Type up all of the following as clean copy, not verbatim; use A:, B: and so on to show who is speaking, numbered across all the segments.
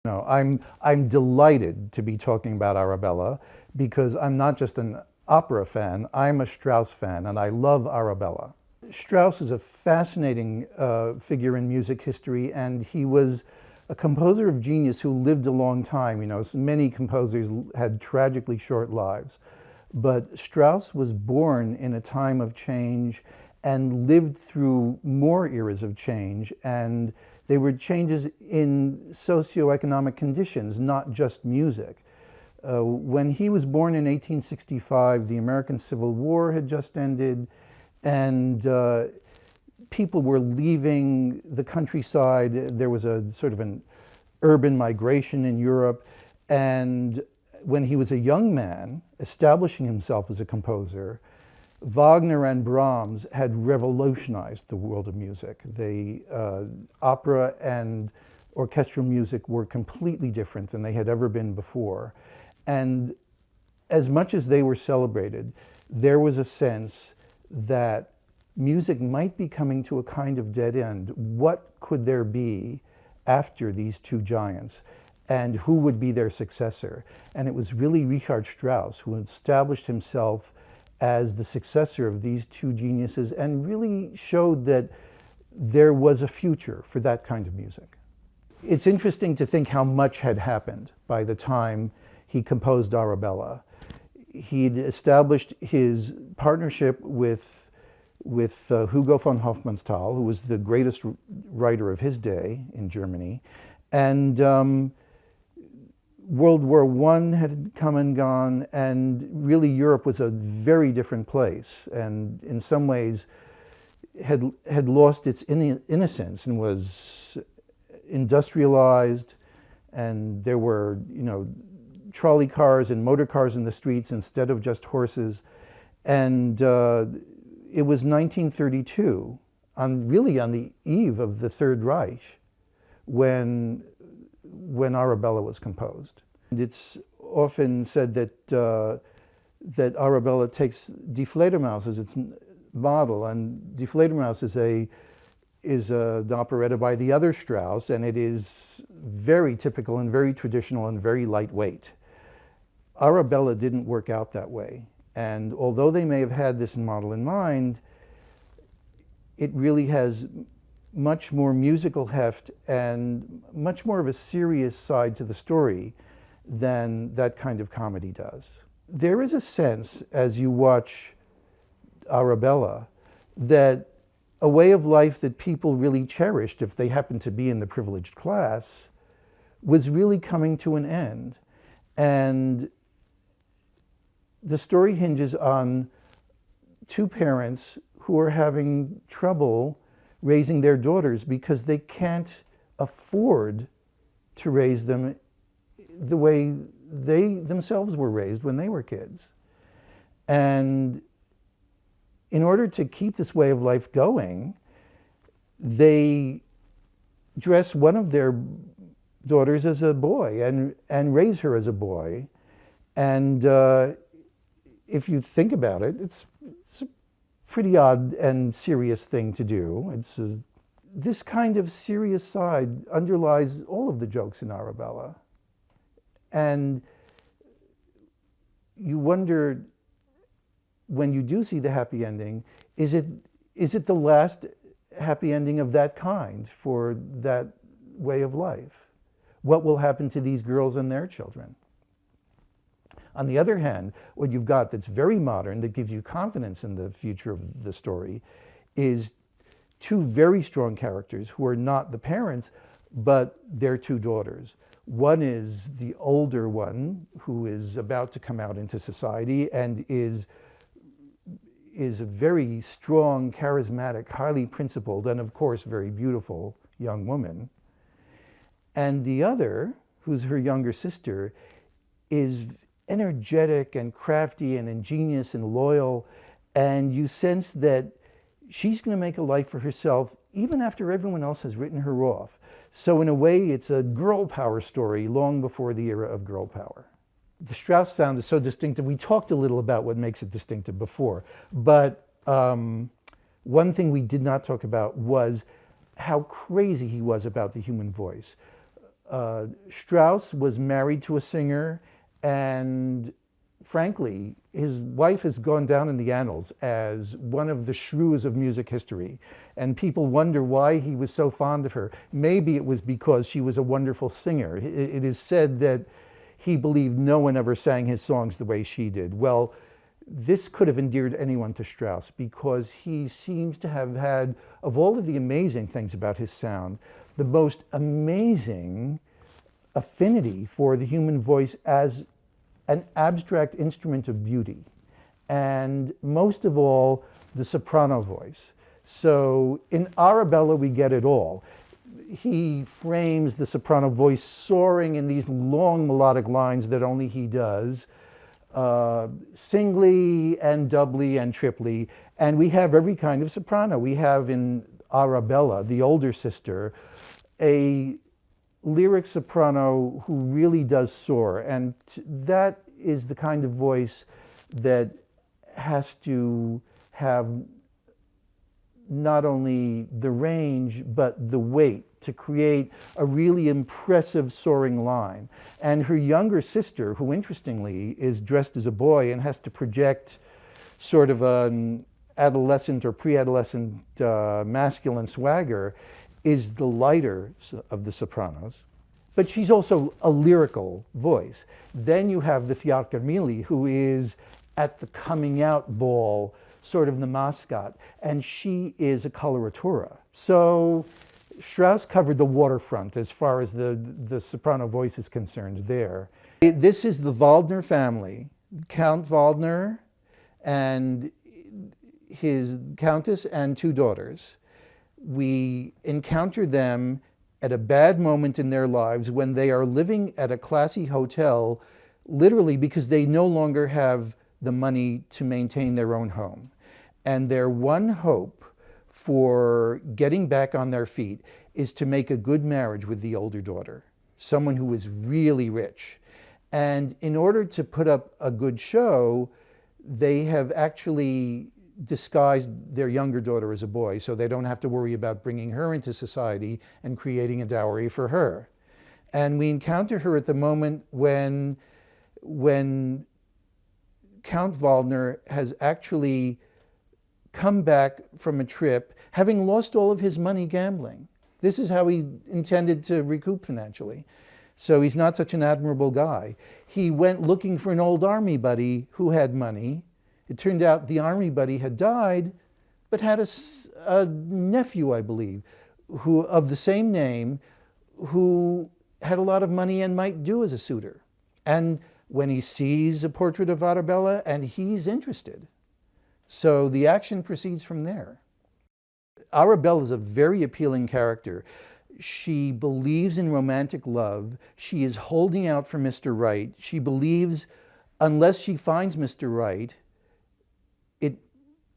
A: No, I'm delighted to be talking about Arabella because I'm not just an opera fan, I'm a Strauss fan, and I love Arabella. Strauss is a fascinating figure in music history, and he was a composer of genius who lived a long time. You know, so many composers had tragically short lives, but Strauss was born in a time of change and lived through more eras of change, and they were changes in socioeconomic conditions, not just music. When he was born in 1865, the American Civil War had just ended, and people were leaving the countryside. There was a sort of an urban migration in Europe, and when he was a young man, establishing himself as a composer, Wagner and Brahms had revolutionized the world of music. Opera and orchestral music were completely different than they had ever been before. And as much as they were celebrated, there was a sense that music might be coming to a kind of dead end. What could there be after these two giants? And who would be their successor? And it was really Richard Strauss who established himself as the successor of these two geniuses and really showed that there was a future for that kind of music. It's interesting to think how much had happened by the time he composed Arabella. He'd established his partnership with Hugo von Hofmannsthal, who was the greatest writer of his day in Germany, and World War I had come and gone, and really Europe was a very different place, and in some ways had lost its innocence and was industrialized, and there were, you know, trolley cars and motor cars in the streets instead of just horses. And it was 1932, really on the eve of the Third Reich, when Arabella was composed. And it's often said that Arabella takes Die Fledermaus as its model, and Die Fledermaus is an operetta by the other Strauss, and it is very typical and very traditional and very lightweight. Arabella didn't work out that way, and although they may have had this model in mind, it really has much more musical heft and much more of a serious side to the story than that kind of comedy does. There is a sense, as you watch Arabella, that a way of life that people really cherished, if they happened to be in the privileged class, was really coming to an end. And the story hinges on two parents who are having trouble raising their daughters because they can't afford to raise them the way they themselves were raised when they were kids. And in order to keep this way of life going, they dress one of their daughters as a boy and raise her as a boy. And if you think about it, it's a pretty odd and serious thing to do. This kind of serious side underlies all of the jokes in Arabella. And you wonder, when you do see the happy ending, is it the last happy ending of that kind for that way of life? What will happen to these girls and their children? On the other hand, what you've got that's very modern, that gives you confidence in the future of the story, is two very strong characters who are not the parents, but their two daughters. One is the older one, who is about to come out into society and is a very strong, charismatic, highly principled, and of course very beautiful young woman. And the other, who's her younger sister, is energetic and crafty and ingenious and loyal, and you sense that she's going to make a life for herself even after everyone else has written her off. So in a way, it's a girl power story long before the era of girl power. The Strauss sound is so distinctive. We talked a little about what makes it distinctive before, but one thing we did not talk about was how crazy he was about the human voice. Strauss was married to a singer, and frankly, his wife has gone down in the annals as one of the shrews of music history. And people wonder why he was so fond of her. Maybe it was because she was a wonderful singer. It is said that he believed no one ever sang his songs the way she did. Well, this could have endeared anyone to Strauss, because he seems to have had, of all of the amazing things about his sound, the most amazing affinity for the human voice as an abstract instrument of beauty, and most of all, the soprano voice. So in Arabella, we get it all. He frames the soprano voice soaring in these long melodic lines that only he does, singly and doubly and triply, and we have every kind of soprano. We have in Arabella, the older sister, a lyric soprano who really does soar, and that is the kind of voice that has to have not only the range but the weight to create a really impressive soaring line. And her younger sister, who interestingly is dressed as a boy and has to project sort of an adolescent or pre-adolescent masculine swagger, is the lighter of the sopranos, but she's also a lyrical voice. Then you have the Fiaccarmilli, who is at the coming out ball, sort of the mascot, and she is a coloratura. So Strauss covered the waterfront as far as the soprano voice is concerned there. This is the Waldner family, Count Waldner and his countess and two daughters. We encounter them at a bad moment in their lives when they are living at a classy hotel, literally because they no longer have the money to maintain their own home. And their one hope for getting back on their feet is to make a good marriage with the older daughter, someone who is really rich. And in order to put up a good show, they have actually disguised their younger daughter as a boy, so they don't have to worry about bringing her into society and creating a dowry for her. And we encounter her at the moment when Count Waldner has actually come back from a trip, having lost all of his money gambling. This is how he intended to recoup financially. So he's not such an admirable guy. He went looking for an old army buddy who had money. It turned out the army buddy had died, but had a nephew, I believe, who of the same name, who had a lot of money and might do as a suitor. And when he sees a portrait of Arabella, and he's interested. So the action proceeds from there. Arabella is a very appealing character. She believes in romantic love. She is holding out for Mr. Right. She believes unless she finds Mr. Right, it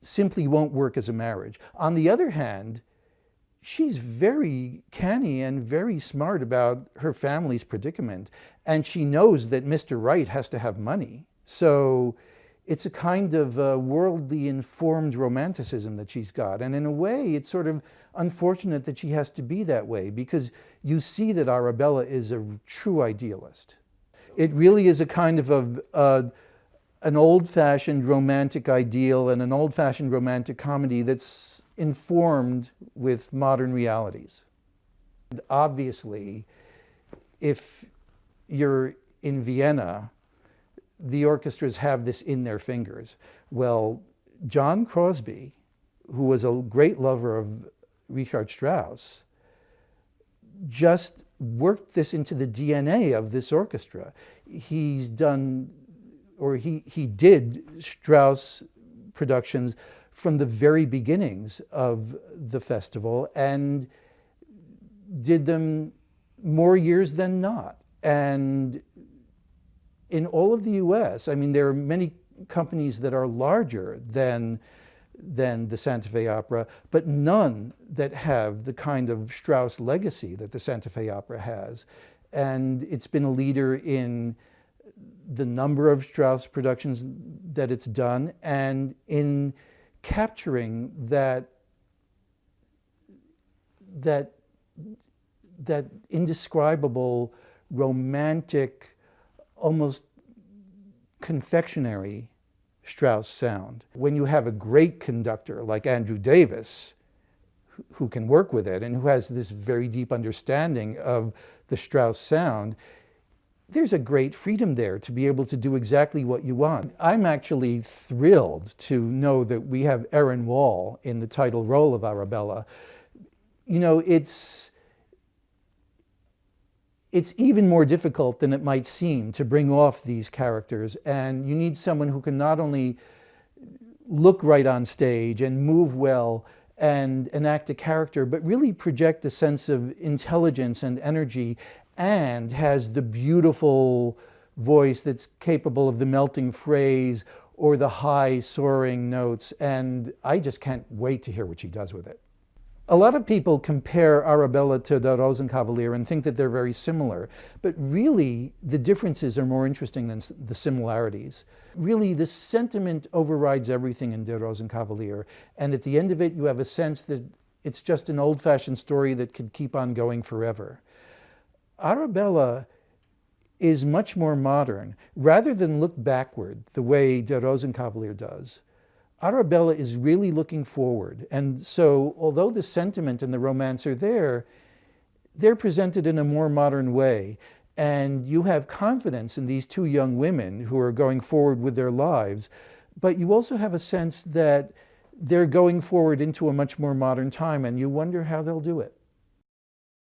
A: simply won't work as a marriage. On the other hand, she's very canny and very smart about her family's predicament, and she knows that Mr. Right has to have money. So it's a kind of worldly informed romanticism that she's got. And in a way, it's sort of unfortunate that she has to be that way, because you see that Arabella is a true idealist. It really is a kind of an old-fashioned romantic ideal and an old-fashioned romantic comedy that's informed with modern realities. And obviously, if you're in Vienna, the orchestras have this in their fingers. Well, John Crosby, who was a great lover of Richard Strauss, just worked this into the DNA of this orchestra. He's done, or he did Strauss productions from the very beginnings of the festival, and did them more years than not. And in all of the US, I mean, there are many companies that are larger than the Santa Fe Opera, but none that have the kind of Strauss legacy that the Santa Fe Opera has. And it's been a leader in the number of Strauss productions that it's done, and in capturing that that indescribable, romantic, almost confectionery Strauss sound. When you have a great conductor like Andrew Davis, who can work with it and who has this very deep understanding of the Strauss sound, there's a great freedom there to be able to do exactly what you want. I'm actually thrilled to know that we have Erin Wall in the title role of Arabella. You know, it's even more difficult than it might seem to bring off these characters, and you need someone who can not only look right on stage and move well and enact a character, but really project a sense of intelligence and energy, and has the beautiful voice that's capable of the melting phrase or the high soaring notes, and I just can't wait to hear what she does with it. A lot of people compare Arabella to Der Rosenkavalier and think that they're very similar, but really the differences are more interesting than the similarities. Really, the sentiment overrides everything in Der Rosenkavalier, and at the end of it you have a sense that it's just an old-fashioned story that could keep on going forever. Arabella is much more modern. Rather than look backward the way Der Rosenkavalier does, Arabella is really looking forward. And so, although the sentiment and the romance are there, they're presented in a more modern way. And you have confidence in these two young women who are going forward with their lives, but you also have a sense that they're going forward into a much more modern time, and you wonder how they'll do it.